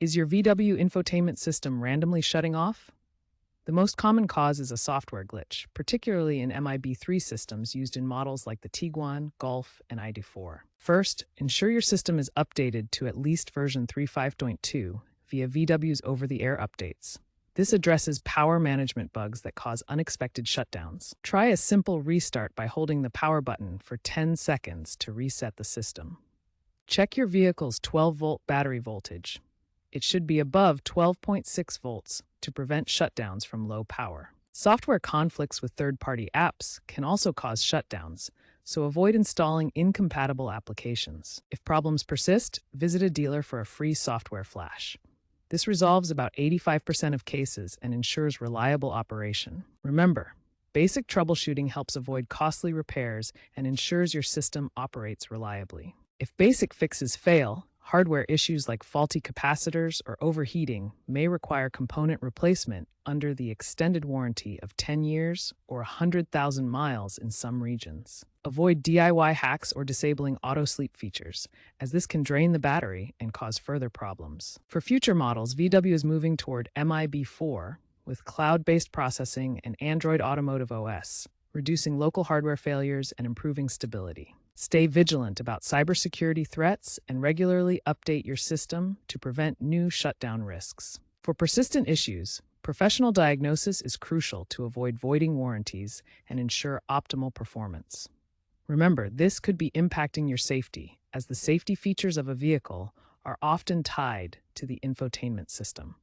Is your VW infotainment system randomly shutting off? The most common cause is a software glitch, particularly in MIB3 systems used in models like the Tiguan, Golf, and ID.4. First, ensure your system is updated to at least version 3.5.2 via VW's over-the-air updates. This addresses power management bugs that cause unexpected shutdowns. Try a simple restart by holding the power button for 10 seconds to reset the system. Check your vehicle's 12-volt battery voltage. It should be above 12.6 volts to prevent shutdowns from low power. Software conflicts with third-party apps can also cause shutdowns, so avoid installing incompatible applications. If problems persist, visit a dealer for a free software flash. This resolves about 85% of cases and ensures reliable operation. Remember, basic troubleshooting helps avoid costly repairs and ensures your system operates reliably. If basic fixes fail, hardware issues like faulty capacitors or overheating may require component replacement under the extended warranty of 10 years or 100,000 miles in some regions. Avoid DIY hacks or disabling auto-sleep features, as this can drain the battery and cause further problems. For future models, VW is moving toward MIB4 with cloud-based processing and Android Automotive OS, reducing local hardware failures and improving stability. Stay vigilant about cybersecurity threats and regularly update your system to prevent new shutdown risks. For persistent issues, professional diagnosis is crucial to avoid voiding warranties and ensure optimal performance. Remember, this could be impacting your safety, as the safety features of a vehicle are often tied to the infotainment system.